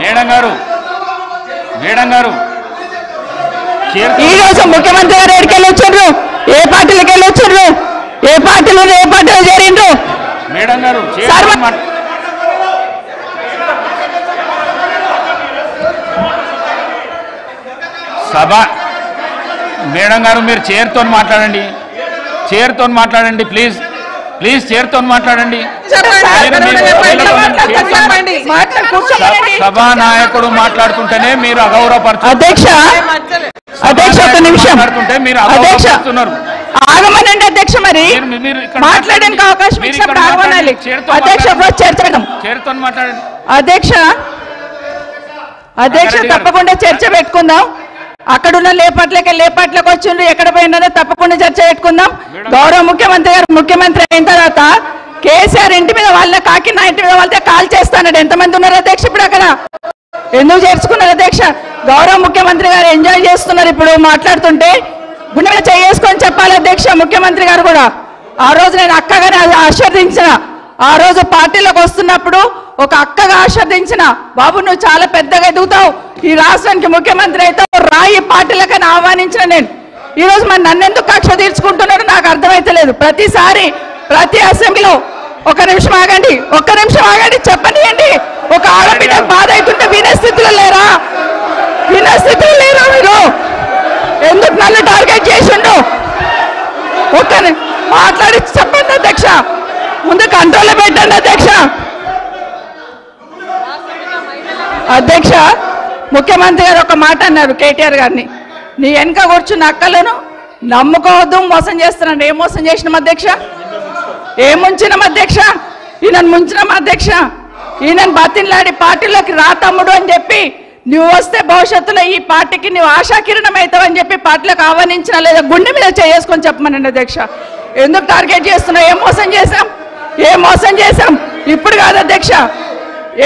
Madam గారు ఈ రోజు ముఖ్యమంత్రి గారు ఎక్కడికి వెళ్ళి వచ్చారు? ఏ పార్టీలకు వెళ్ళి వచ్చారు? ఏ పార్టీలో చేరిండ్రు? మేడం గారు సభ మేడం గారు మీరు చైర్తో మాట్లాడండి ప్లీజ్ చైర్తో మాట్లాడండి. సభానాయకుడు మాట్లాడుతుంటేనే మీరు అగౌరవపరుస్తున్నారు. అధ్యక్ష ఒక నిమిషం మీరు అగౌరవపరుస్తున్నారు. ఆగమనండి అధ్యక్ష. మరి మాట్లాడడానికి అవకాశం ఇచ్చినప్పుడు ఆగమనాలి అధ్యక్ష. చైర్తో మాట్లాడండి అధ్యక్ష. తప్పకుండా చర్చ పెట్టుకుందాం. అక్కడున్న లేపాట్లకు వచ్చిండ్రు, ఎక్కడ పోయినారో తప్పకుండా చర్చ పెట్టుకుందాం. గౌరవ ముఖ్యమంత్రి అయిన తర్వాత కేసీఆర్ ఇంటి మీద వాళ్ళ కాకినా ఇంటి మీద వాళ్ళతో కాల్ చేస్తాడు. ఎంతమంది ఉన్నారు అధ్యక్ష? ఇప్పుడు అక్కడ ఎందుకు చేర్చుకున్నారు అధ్యక్ష? గౌరవ ముఖ్యమంత్రి గారు ఎంజాయ్ చేస్తున్నారు. ఇప్పుడు మాట్లాడుతుంటే గుండె మీద చేసుకొని చెప్పాలి అధ్యక్ష. ముఖ్యమంత్రి గారు కూడా ఆ రోజు నేను అక్కగానే ఆశీర్వదించిన, ఆ రోజు పార్టీలోకి వస్తున్నప్పుడు ఒక అక్కగా ఆశీర్వదించిన, బాబు నువ్వు చాలా పెద్దగా ఎదుగుతావు, ఈ రాష్ట్రానికి ముఖ్యమంత్రి అవుతావు, రాయి పార్టీలకని ఆహ్వానించిన నేను. ఈ రోజు మరి నన్నెందుకు కక్ష తీర్చుకుంటున్నాడో నాకు అర్థమైతలేదు. ప్రతిసారి ప్రతి అసెంబ్లీలో ఒక్క నిమిషం ఆగండి చెప్పనియండి. ఒక ఆడబిడ్డ బాధ అవుతుంటే వినే స్థితిలో లేరా మీరు? ఎందుకు నన్ను టార్గెట్ చేసిండు? ఒక్క మాట్లాడి చెప్పండి అధ్యక్ష. ముందు కంట్రోల్లో పెట్టండి అధ్యక్ష. ముఖ్యమంత్రి గారు ఒక మాట అన్నారు కేటీఆర్ గారిని, నీ వెనక కూర్చున్న అక్కలను నమ్ముకోవద్దు, మోసం చేస్తున్నాను. ఏం మోసం చేసినాం అధ్యక్ష? ఏం ముంచినాం అధ్యక్ష? ఈయనను ముంచినాం అధ్యక్ష. ఈయనను బతిన్లాడి పార్టీలోకి రా తమ్ముడు అని చెప్పి, నువ్వు వస్తే భవిష్యత్తులో ఈ పార్టీకి నువ్వు ఆశాకిరణం అవుతావు అని చెప్పి పార్టీలకు ఆహ్వానించిన లేదా గుండె మీద చేసుకొని చెప్పమనండి అధ్యక్ష. ఎందుకు టార్గెట్ చేస్తున్నావు? ఏం మోసం చేశాం? ఇప్పుడు కాదు అధ్యక్ష,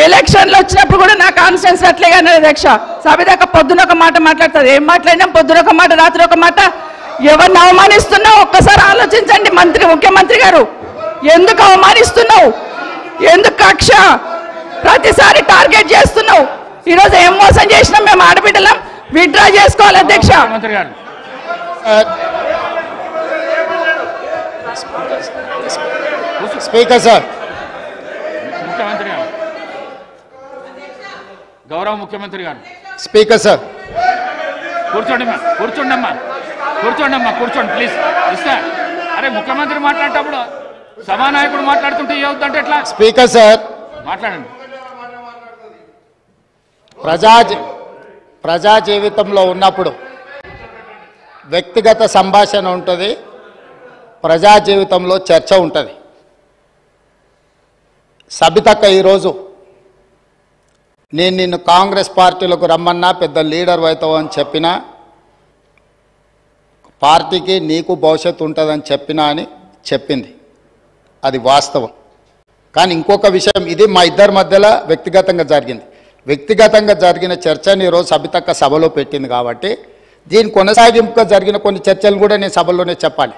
ఎలక్షన్లు వచ్చినప్పుడు కూడా నా కాన్ఫిడెన్స్ అట్లేగా అధ్యక్ష. సభ దాకా పొద్దున ఒక మాట మాట్లాడుతుంది. ఏం మాట్లాడినాం? పొద్దున ఒక మాట, రాత్రి ఒక మాట. ఎవరిని అవమానిస్తున్నావు ఒక్కసారి ఆలోచించండి ముఖ్యమంత్రి గారు. ఎందుకు అవమానిస్తున్నావు? ఎందుకు కక్ష? ప్రతిసారి టార్గెట్ చేస్తున్నావు. ఈరోజు ఏం మోసం చేసినాం? మేము ఆడబిడ్డలం విత్డ్రా చేసుకోవాలి అధ్యక్ష. స్పీకర్ సార్, గౌరవ ముఖ్యమంత్రి గారు. స్పీకర్ సార్, కూర్చోండి ప్లీజ్. అరే ముఖ్యమంత్రి మాట్లాడేటప్పుడు సభానాయకుడు మాట్లాడుతుంటే ఏమవుతుందంటే ఎట్లా? స్పీకర్ సార్ మాట్లాడండి. ప్రజా జీవితంలో ఉన్నప్పుడు వ్యక్తిగత సంభాషణ ఉంటుంది, ప్రజా జీవితంలో చర్చ ఉంటుంది. సబితక్క ఈరోజు నేను నిన్ను కాంగ్రెస్ పార్టీలకు రమ్మన్నా పెద్ద లీడర్ అవుతావు అని చెప్పినా, పార్టీకి నీకు భవిష్యత్తు ఉంటుందని చెప్పినా అని చెప్పింది. అది వాస్తవం. కానీ ఇంకొక విషయం, ఇది మా ఇద్దరి మధ్యలో వ్యక్తిగతంగా జరిగిన చర్చని ఈరోజు సబితక్క సభలో పెట్టింది కాబట్టి దీని కొనసాగింపుగా జరిగిన కొన్ని చర్చలు కూడా నేను సభలోనే చెప్పాలి.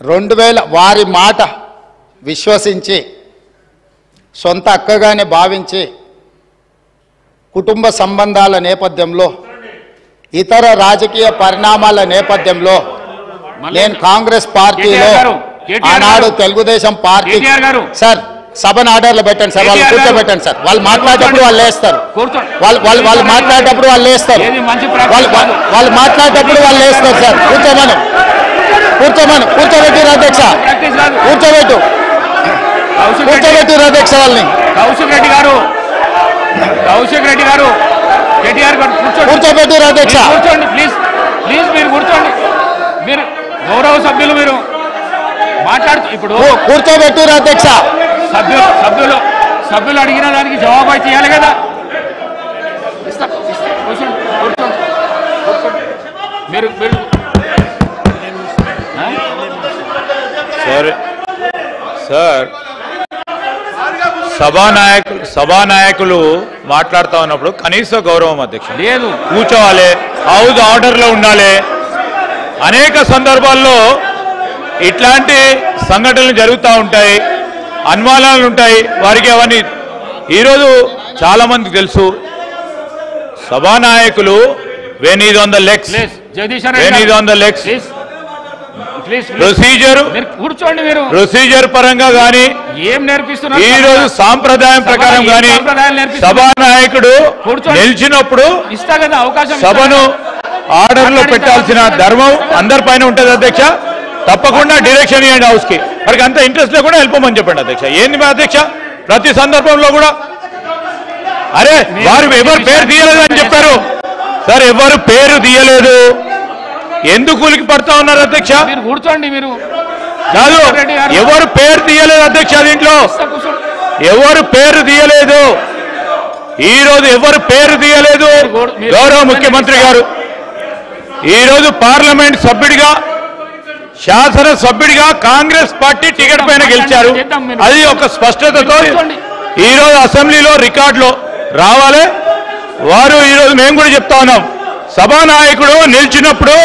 2000 వారి మాట విశ్వసించి సొంత అక్కగానే భావించి కుటుంబ సంబంధాల నేపథ్యంలో ఇతర రాజకీయ పరిణామాల నేపథ్యంలో నేను కాంగ్రెస్ పార్టీలో ఆనాడు తెలుగుదేశం పార్టీ సార్ సభను ఆర్డర్లో పెట్టండి సార్, వాళ్ళు కూర్చోబెట్టండి సార్. వాళ్ళు మాట్లాడేటప్పుడు వాళ్ళు లేస్తారు, వాళ్ళు మాట్లాడేటప్పుడు వాళ్ళు లేస్తారు, వాళ్ళు మాట్లాడేటప్పుడు వాళ్ళు లేస్తారు సార్. కూర్చోబెట్టిరు అధ్యక్ష, కూర్చోబెట్టిరు అధ్యక్ష వాళ్ళని. కౌశిక్ రెడ్డి గారు కేటీఆర్ గారు కూర్చోబెట్టిరు అధ్యక్ష. కూర్చోండి ప్లీజ్ మీరు కూర్చోండి. మీరు గౌరవ సభ్యులు మీరు మాట్లాడుతూ ఇప్పుడు కూర్చోబెట్టిరు అధ్యక్ష. సభ్యులు అడిగిన దానికి జవాబు అయితే ఇవ్వాలి కదా. మీరు సార్ సభానాయకులు మాట్లాడుతూ ఉన్నప్పుడు కనీస గౌరవం అధ్యక్ష లేదు, కూర్చోవాలి, హౌస్ ఆర్డర్లో ఉండాలి. అనేక సందర్భాల్లో ఇట్లాంటి సంఘటనలు జరుగుతూ ఉంటాయి, అనుమానాలు ఉంటాయి వారికి. అవన్నీ ఈరోజు చాలా మందికి తెలుసు సభానాయకులు వేనీది ఆన్ ద లెగ్స్ ప్రొసీజర్ పరంగా గానీ ఏం నేర్పిస్తున్నారు? ఈ రోజు సాంప్రదాయం ప్రకారం గానీ సభానాయకుడు నిలిచినప్పుడు ఇస్తా కదా అవకాశం, సభను ఆర్డర్ లో పెట్టాల్సిన ధర్మం అందరిపైన ఉంటుంది అధ్యక్ష. తప్పకుండా డైరెక్షన్ ఇవ్వండి హౌస్ కి. మరి అంత ఇంట్రెస్ట్ లేకుండా వెళ్ళిపోమని చెప్పండి అధ్యక్ష. ఏంది మా అధ్యక్ష ప్రతి సందర్భంలో కూడా అరే వారు ఎవరు పేరు తీయలేదు అని చెప్పారు సార్. ఎవరు పేరు తీయలేదు, ఎందుకు కూలికి పడతా ఉన్నారు అధ్యక్ష? మీరు కూర్చోండి. మీరు కాదు, ఎవరు పేరు తీయలేదు అధ్యక్ష. దీంట్లో ఎవరు పేరు తీయలేదు. ఈ రోజు ఎవరు పేరు తీయలేదు. గౌరవ ముఖ్యమంత్రి గారు ఈ రోజు పార్లమెంట్ సభ్యుడిగా, శాసన సభ్యుడిగా కాంగ్రెస్ పార్టీ టికెట్ పైన గెలిచారు. అది ఒక స్పష్టతతో ఈ రోజు అసెంబ్లీలో రికార్డులో రావాలి. వారు ఈ రోజు మేము కూడా చెప్తా ఉన్నాం, సభానాయకుడు నిలిచినప్పుడు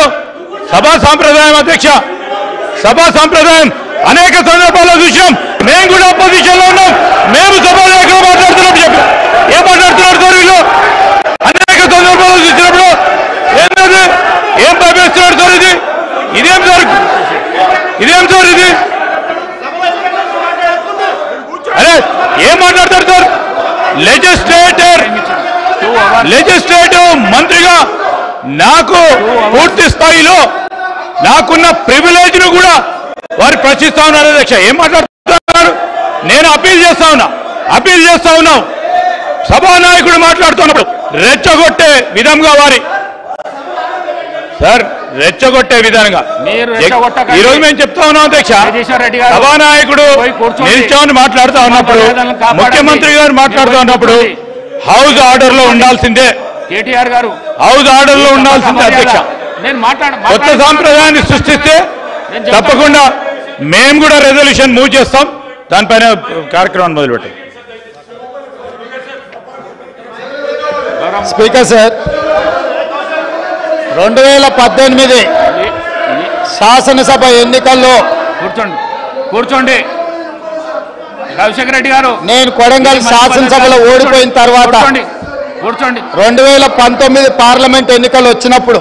సభా సాంప్రదాయం అధ్యక్ష, సభా సాంప్రదాయం అనేక సందర్భాల్లో చూసాం. మేము కూడా అపోజిషన్ లో ఉన్నాం. మేము సభానాయకులు మాట్లాడుతున్నప్పుడు చెప్పాం, ఏం మాట్లాడుతున్నారు సార్ వీళ్ళు? అనేక సందర్భాల్లో చూసినప్పుడు ఏంటది, ఏం భావిస్తున్నారు సార్? ఇదేం సార్? ఇదేం సార్ ఇది? అరే ఏం మాట్లాడతారు సార్? లెజిస్లేటివ్ మంత్రిగా నాకు పూర్తి స్థాయిలో నాకున్న ప్రివిలేజ్ ను కూడా వారు ప్రశ్నిస్తా ఉన్నారు అధ్యక్ష. ఏం మాట్లాడుతున్నారు? నేను అప్పీల్ చేస్తా ఉన్నాం. సభానాయకుడు మాట్లాడుతున్నప్పుడు రెచ్చగొట్టే విధంగా రెచ్చగొట్టే విధంగా ఈ రోజు మేము చెప్తా ఉన్నాం అధ్యక్ష. సభానాయకుడు నిల్చొని మాట్లాడుతూ ఉన్నప్పుడు, ముఖ్యమంత్రి గారు మాట్లాడుతూ ఉన్నప్పుడు హౌస్ ఆర్డర్ లో ఉండాల్సిందే. కేటీఆర్ గారు హౌస్ ఆర్డర్ లో ఉండాల్సిందే అధ్యక్ష. కొత్త సాంప్రదాయాన్ని సృష్టిస్తే తప్పకుండా మేము కూడా రెజల్యూషన్ మూవ్ చేస్తాం. దానిపైన కార్యక్రమాన్ని మొదలుపెట్టాం. స్పీకర్ సార్, 2018 శాసనసభ ఎన్నికల్లో కూర్చోండి రవిశంకర్ రెడ్డి గారు, నేను కొడంగల్ శాసనసభలో ఓడిపోయిన తర్వాత 2019 పార్లమెంట్ ఎన్నికలు వచ్చినప్పుడు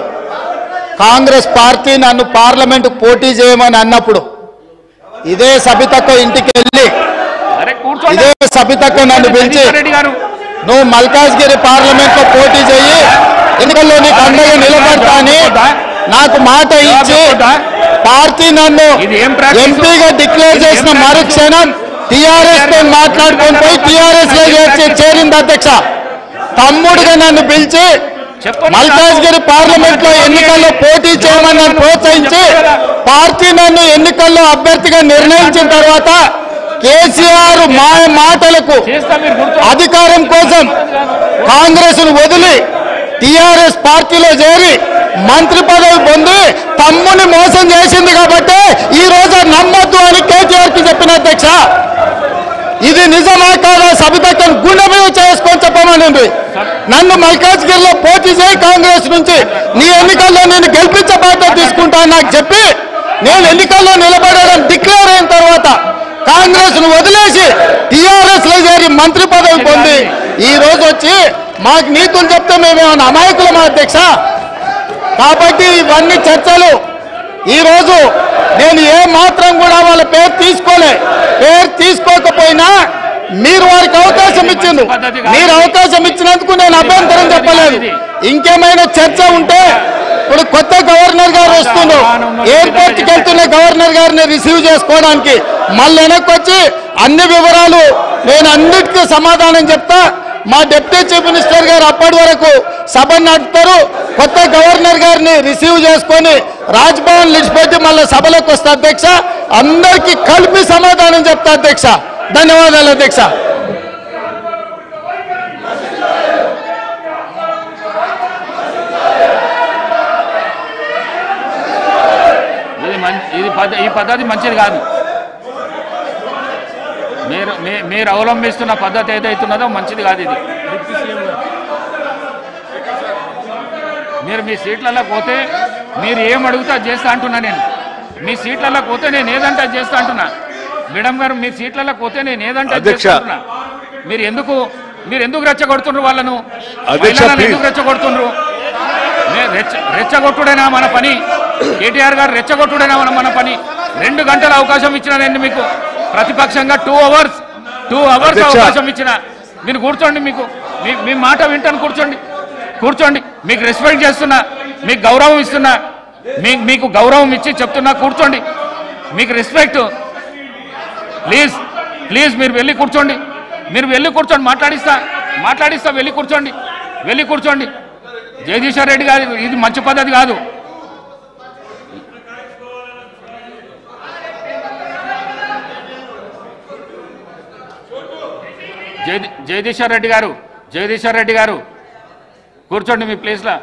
కాంగ్రెస్ పార్టీ నన్ను పార్లమెంటు పోటీ చేయమని అన్నప్పుడు ఇదే సబితక్క ఇంటికి వెళ్ళి ఇదే సబితక్క నన్ను పిలిచి నువ్వు మల్కాజ్గిరి పార్లమెంట్ లో పోటీ చేయి, ఎన్నికల్లో నీకు అండగా నిలబడతా అని నాకు మాట ఇచ్చి పార్టీ నన్ను ఎంపీగా డిక్లేర్ చేసిన మరుక్షణం టీఆర్ఎస్ తో మాట్లాడుకొని పోయి టీఆర్ఎస్ లో చేరింది అధ్యక్ష. తమ్ముడుగా నన్ను పిలిచి మల్కాజ్గిరి పార్లమెంట్ లో ఎన్నికల్లో పోటీ చేయమని నన్ను ప్రోత్సహించి పార్టీ నన్ను ఎన్నికల్లో అభ్యర్థిగా నిర్ణయించిన తర్వాత కేసీఆర్ మాటలకు అధికారం కోసం కాంగ్రెస్ ను వదిలి టీఆర్ఎస్ పార్టీలో చేరి మంత్రి పదవి పొంది తమ్ముని మోసం చేసింది కాబట్టి ఈ రోజు నమ్మొద్దు అని కేటీఆర్ కి చెప్పిన అధ్యక్ష. ఇది నిజమా కాదా సబితక్కను గుండె మీద చేసుకొని చెప్పమని నన్ను మల్కాజ్గిరిలో పోటీ చేయి కాంగ్రెస్ నుంచి, నీ ఎన్నికల్లో నేను గెలిపించే బాధ్యత తీసుకుంటాను నాకు చెప్పి నేను ఎన్నికల్లో నిలబడడం డిక్లేర్ అయిన తర్వాత కాంగ్రెస్ ను వదిలేసి టీఆర్ఎస్ లో చేరి మంత్రి పదవి పొంది ఈ రోజు వచ్చి మాకు నీతులు చెప్తే మేమేమన్నా అమాయకులమా అధ్యక్ష? కాబట్టి ఇవన్నీ చర్చలు. ఈ రోజు నేను ఏ మాత్రం కూడా వాళ్ళ పేరు తీసుకోకపోయినా మీరు వారికి అవకాశం ఇచ్చింది. మీరు అవకాశం ఇచ్చినందుకు నేను అభ్యంతరం చెప్పలేదు. ఇంకేమైనా చర్చ ఉంటే ఇప్పుడు కొత్త గవర్నర్ గారు వస్తున్నారు, ఎయిర్పోర్ట్కి వెళ్తున్న గవర్నర్ గారిని రిసీవ్ చేసుకోవడానికి మళ్ళీ వెనక్కి వచ్చి అన్ని వివరాలు నేను అన్నిటికీ సమాధానం చెప్తా. మా డిప్యూటీ చీఫ్ మినిస్టర్ గారు అప్పటి వరకు సభ నడుపుతారు. కొత్త గవర్నర్ గారిని రిసీవ్ చేసుకొని రాజ్భవన్ విడిచిపెట్టి మళ్ళీ సభలోకి వస్తా అధ్యక్ష. అందరికీ కలిపి సమాధానం చెప్తా అధ్యక్ష. ధన్యవాదాలు అధ్యక్ష. ఈ పద్ధతి మంచిది కాదు. మీరు అవలంబిస్తున్న పద్ధతి ఏదైతున్నదో మంచిది కాదు. ఇది మీరు మీ సీట్లలో పోతే మీరు ఏం అడుగుతా చేస్తా అంటున్నా. నేను మీ సీట్లలో పోతే నేను ఏదంటే చేస్తా అంటున్నా. మేడం గారు మీ సీట్లలో పోతే నేను ఏదంటే చేస్తా అంటున్నా. మీరు ఎందుకు మీరు ఎందుకు రెచ్చగొడుతున్నారు వాళ్ళను? అధ్యక్ష, మహిళలను please. ఎందుకు రెచ్చగొడుతున్నారు? రెచ్చగొట్టుడైనా మన పని? కేటీఆర్ గారు రెచ్చగొట్టుడైనా మన పని? 2 గంటల అవకాశం ఇచ్చిన నేను మీకు, ప్రతిపక్షంగా 2 అవర్స్ అధ్యక్ష. అవకాశం ఇచ్చిన. మీరు కూర్చోండి, మీ మాట వింటాను, కూర్చోండి. మీకు రెస్పెక్ట్ చేస్తున్నా, మీకు గౌరవం ఇస్తున్నా, మీకు గౌరవం ఇచ్చి చెప్తున్నా, కూర్చోండి. మీకు రెస్పెక్ట్. ప్లీజ్ మీరు వెళ్ళి కూర్చోండి. మాట్లాడిస్తా. వెళ్ళి కూర్చోండి. జగదీశ్వర్ రెడ్డి గారు, ఇది మంచి పద్ధతి కాదు. జగదీశ్వర్ రెడ్డి గారు కూర్చోండి మీ ప్లేస్లో.